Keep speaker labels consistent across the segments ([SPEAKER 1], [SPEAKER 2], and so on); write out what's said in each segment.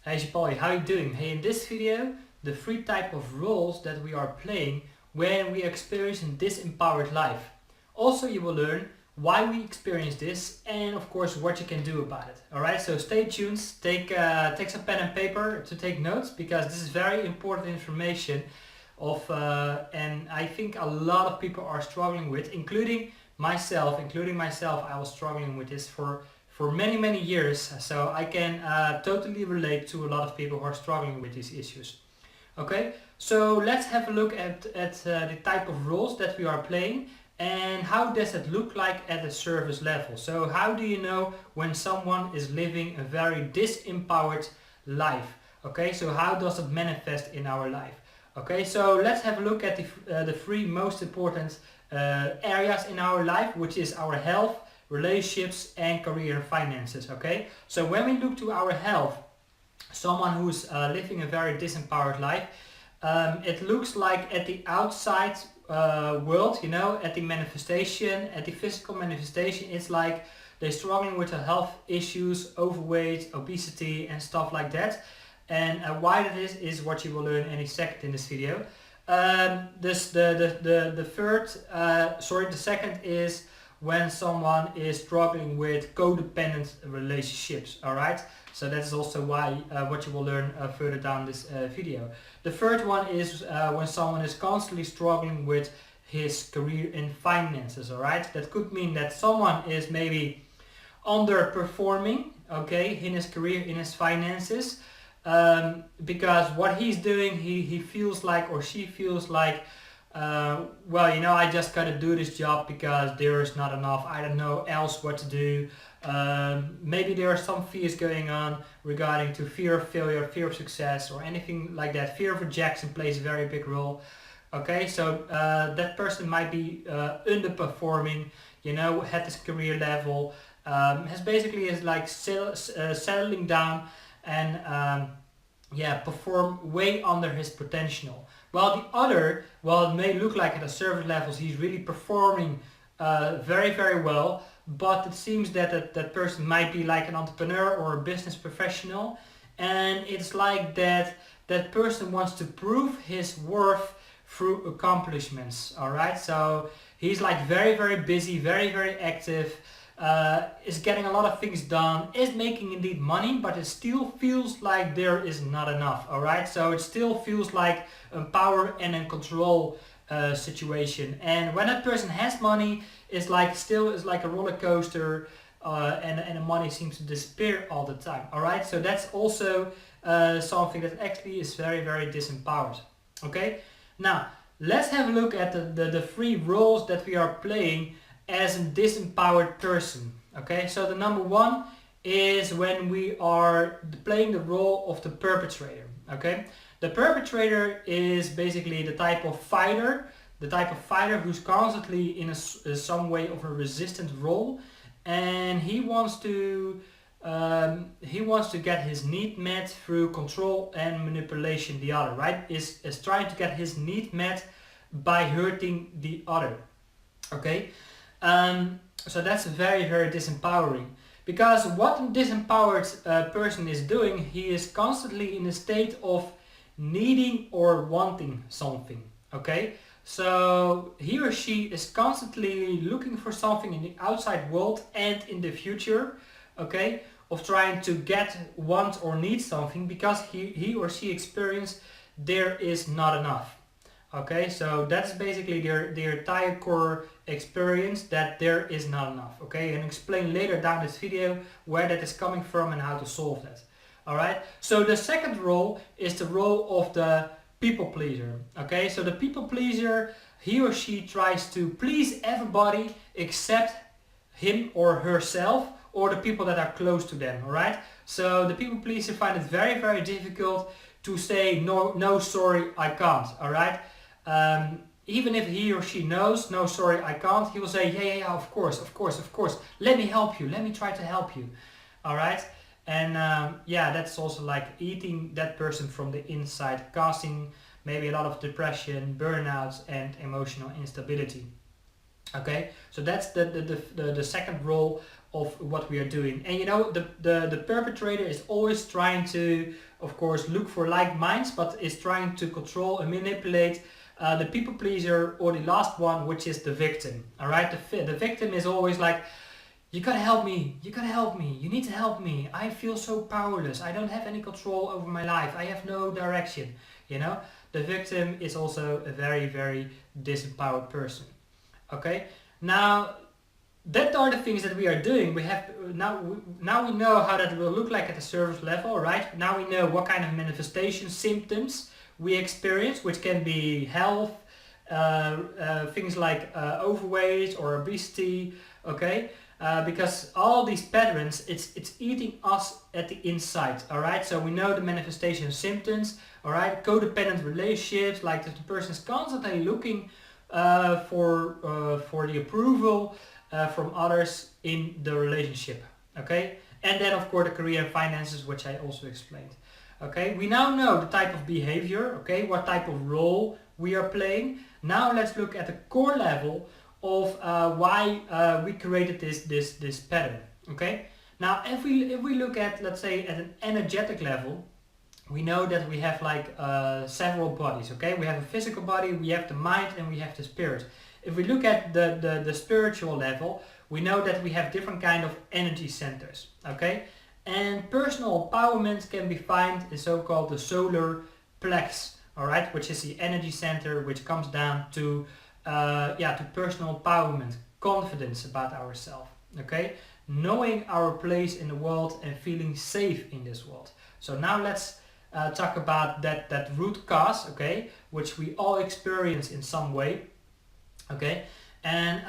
[SPEAKER 1] Hey Paul, how you doing? Hey, in this video, the three type of roles that we are playing when we experience a disempowered life. Also, you will learn why we experience this and of course what you can do about it. Alright, so stay tuned, take some pen and paper to take notes because this is very important information and I think a lot of people are struggling with, including myself. I was struggling with this for many years, so I can totally relate to a lot of people who are struggling with these issues. Okay, so let's have a look at the type of roles that we are playing and how does it look like at the service level. So how do you know when someone is living a very disempowered life? Okay, so how does it manifest in our life? Okay, so let's have a look at the three most important areas in our life, which is our health, relationships and career and finances. Okay, so when we look to our health, someone who's living a very disempowered life, it looks like at the outside world, you know, at the manifestation, at the physical manifestation, it's like they're struggling with the health issues, overweight, obesity and stuff like that. And why that is what you will learn any second in this video. The second is when someone is struggling with codependent relationships. All right, so that's also why what you will learn further down this video. The third one is when someone is constantly struggling with his career and finances. All right, that could mean that someone is maybe underperforming, okay, in his career, in his finances, because what he's doing, he feels like, or she feels like, well, you know, I just gotta do this job because there is not enough, I don't know else what to do. Maybe there are some fears going on regarding to fear of failure, fear of success or anything like that. Fear of rejection plays a very big role. Okay, so that person might be underperforming, you know, at this career level, has basically is like settling down and perform way under his potential. While the other, while it may look like at the service levels he's really performing very well, but it seems that that person might be like an entrepreneur or a business professional, and it's like that person wants to prove his worth through accomplishments. All right, so he's like very busy, very active, is getting a lot of things done, is making indeed money, but it still feels like there is not enough. All right, so it still feels like a power and a control situation. And when that person has money, it's like still is like a roller coaster, and the money seems to disappear all the time. All right, so that's also something that actually is very disempowered. Okay, now let's have a look at the three roles that we are playing as a disempowered person. Okay, so the number one is when we are playing the role of the perpetrator. Okay, the perpetrator is basically the type of fighter who's constantly in some way of a resistant role, and he wants to get his need met through control and manipulation. The other, right, is trying to get his need met by hurting the other. Okay, so that's very disempowering, because what a disempowered person is doing, he is constantly in a state of needing or wanting something. Okay, so he or she is constantly looking for something in the outside world and in the future, okay, of trying to want or need something because he or she experience there is not enough. Okay, so that's basically their entire core experience, that there is not enough. Okay, and explain later down this video where that is coming from and how to solve that. All right, so the second role is the role of the people pleaser. Okay, so the people pleaser, he or she tries to please everybody except him or herself or the people that are close to them. All right, so the people pleaser find it very difficult to say no, sorry, I can't. All right. Even if he or she knows, no, sorry, I can't, he will say, yeah, of course, let me help you, let me try to help you. All right, and that's also like eating that person from the inside, causing maybe a lot of depression, burnouts and emotional instability. Okay, so that's the second role of what we are doing. And you know, the perpetrator is always trying to, of course, look for like minds, but is trying to control and manipulate the people pleaser, or the last one, which is the victim. All right, the victim is always like, you gotta help me, you gotta help me, you need to help me, I feel so powerless, I don't have any control over my life, I have no direction. You know, the victim is also a very, very disempowered person. Okay, now that are the things that we are doing. We have now we know how that will look like at the surface level, right? Now we know what kind of manifestations, symptoms we experience, which can be health, things like overweight or obesity. Okay, because all these patterns, it's eating us at the inside. All right, so we know the manifestation symptoms. All right, codependent relationships, like that the person is constantly looking for the approval from others in the relationship. Okay, and then of course the career and finances, which I also explained. Okay, we now know the type of behavior. Okay, what type of role we are playing. Now let's look at the core level of why we created this pattern. Okay, now if we look at, let's say, at an energetic level, we know that we have like several bodies. Okay, we have a physical body, we have the mind, and we have the spirit. If we look at the spiritual level, we know that we have different kind of energy centers. Okay, and personal empowerment can be found in so-called the solar plex. All right, which is the energy center, which comes down to to personal empowerment, confidence about ourselves. Okay, knowing our place in the world and feeling safe in this world. So now let's talk about that root cause, okay, which we all experience in some way. Okay, and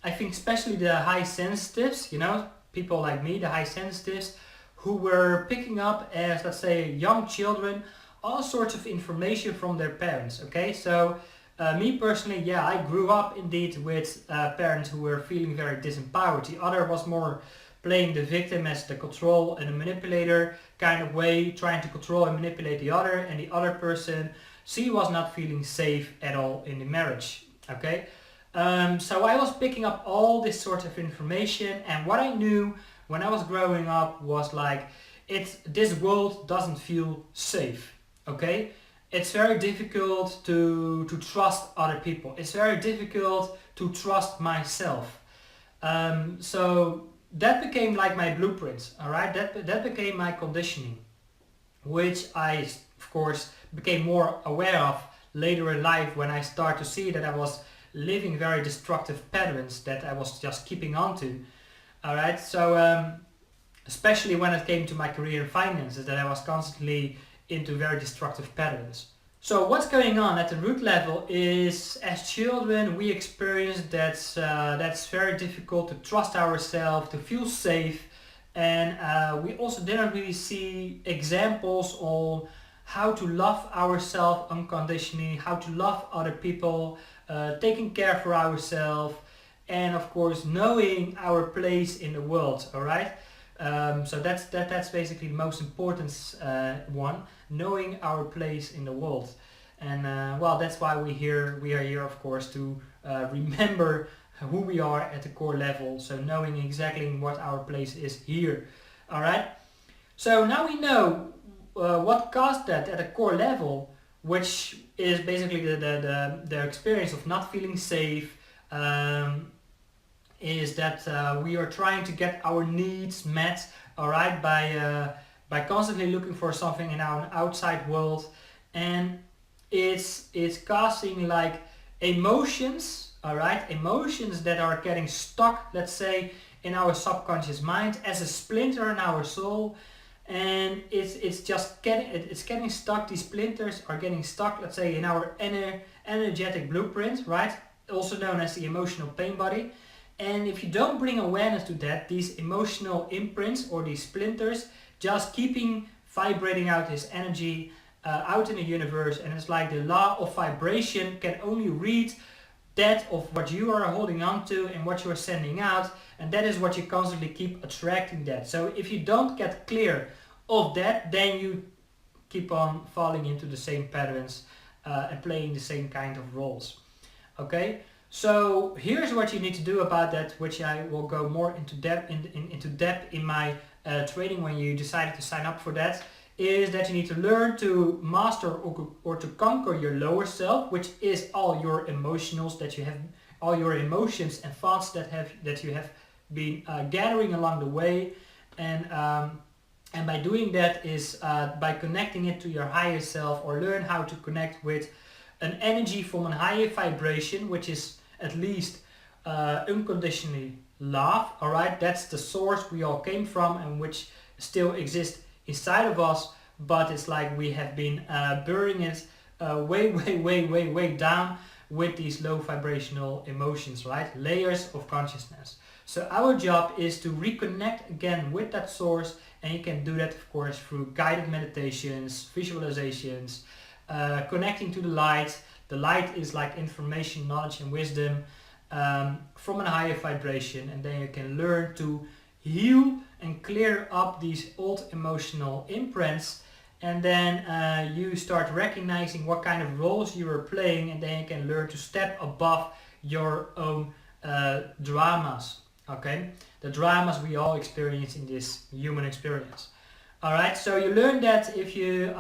[SPEAKER 1] I think especially the high sensitives, you know, people like me, the high sensitives, who were picking up as, let's say, young children, all sorts of information from their parents. Okay, so me personally, yeah, I grew up indeed with parents who were feeling very disempowered. The other was more playing the victim as the control and the manipulator kind of way, trying to control and manipulate the other, and the other person, she was not feeling safe at all in the marriage. Okay, so I was picking up all this sort of information, and what I knew when I was growing up was like, this world doesn't feel safe. Okay, it's very difficult to trust other people. It's very difficult to trust myself. So that became like my blueprint. All right, that became my conditioning, which I of course became more aware of later in life when I start to see that I was living very destructive patterns that I was just keeping on to. All right, so especially when it came to my career and finances, that I was constantly into very destructive patterns. So what's going on at the root level is, as children, we experience that's very difficult to trust ourselves, to feel safe, and we also didn't really see examples on how to love ourselves unconditionally, how to love other people, taking care for ourselves, and of course knowing our place in the world. All right. So that's basically the most important one, knowing our place in the world. And well, that's why we are here, of course, to remember who we are at the core level, so knowing exactly what our place is here. All right, so now we know what caused that at a core level, which is basically the experience of not feeling safe, is that we are trying to get our needs met, all right, by constantly looking for something in our outside world, and it's causing like emotions, all right, emotions that are getting stuck, let's say, in our subconscious mind as a splinter in our soul, and it's getting stuck. These splinters are getting stuck, let's say, in our energetic blueprint, right, also known as the emotional pain body. And if you don't bring awareness to that, these emotional imprints or these splinters just keeping vibrating out this energy out in the universe, and it's like the law of vibration can only read that of what you are holding on to and what you are sending out, and that is what you constantly keep attracting that. So if you don't get clear of that, then you keep on falling into the same patterns and playing the same kind of roles. Okay, So here's what you need to do about that, which I will go more into depth in my training when you decided to sign up for that, is that you need to learn to master or to conquer your lower self, which is all your emotionals that you have, all your emotions and thoughts that you have been gathering along the way, and by doing that is by connecting it to your higher self, or learn how to connect with an energy from a higher vibration, which is at least unconditionally love. All right, that's the source we all came from and which still exists inside of us, but it's like we have been burying it way down with these low vibrational emotions, right? Layers of consciousness. So our job is to reconnect again with that source, and you can do that of course through guided meditations, visualizations, connecting to the light. The light is like information, knowledge and wisdom from a higher vibration, and then you can learn to heal and clear up these old emotional imprints, and then you start recognizing what kind of roles you are playing, and then you can learn to step above your own dramas. Okay, the dramas we all experience in this human experience. All right, so you learn that if you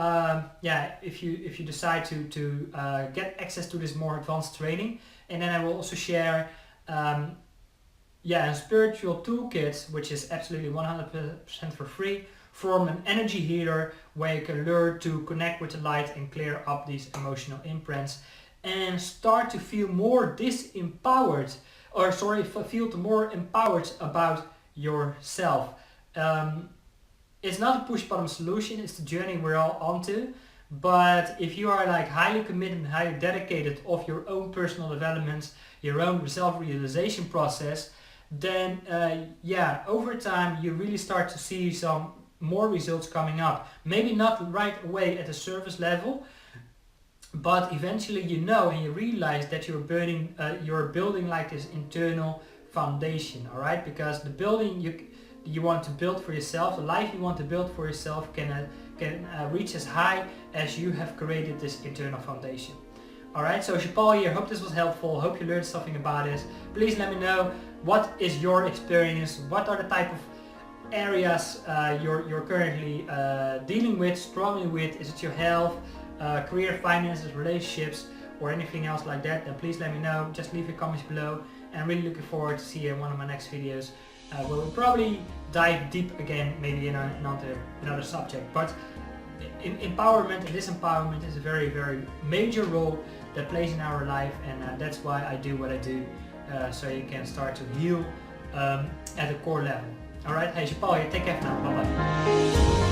[SPEAKER 1] if you decide to get access to this more advanced training, and then I will also share a spiritual toolkit, which is absolutely 100% for free, from an energy healer, where you can learn to connect with the light and clear up these emotional imprints and start to feel more disempowered, or feel more empowered about yourself. It's not a push-button solution, it's the journey we're all onto. But if you are like highly committed and highly dedicated of your own personal development, your own self-realization process, then over time you really start to see some more results coming up. Maybe not right away at the surface level, but eventually you know and you realize that you're building like this internal foundation. All right, because the building you want to build for yourself, the life you want to build for yourself can reach as high as you have created this internal foundation. Alright, so Paul here, hope this was helpful, hope you learned something about it. Please let me know, what is your experience, what are the type of areas you're currently dealing with, struggling with. Is it your health, career, finances, relationships, or anything else like that? Then please let me know, just leave your comments below, and I'm really looking forward to see you in one of my next videos. Where we'll probably dive deep again, maybe in another subject. But empowerment and disempowerment is a very, very major role that plays in our life, and that's why I do what I do, so you can start to heal at a core level. Alright, hey, Paul here, take care for now, bye bye.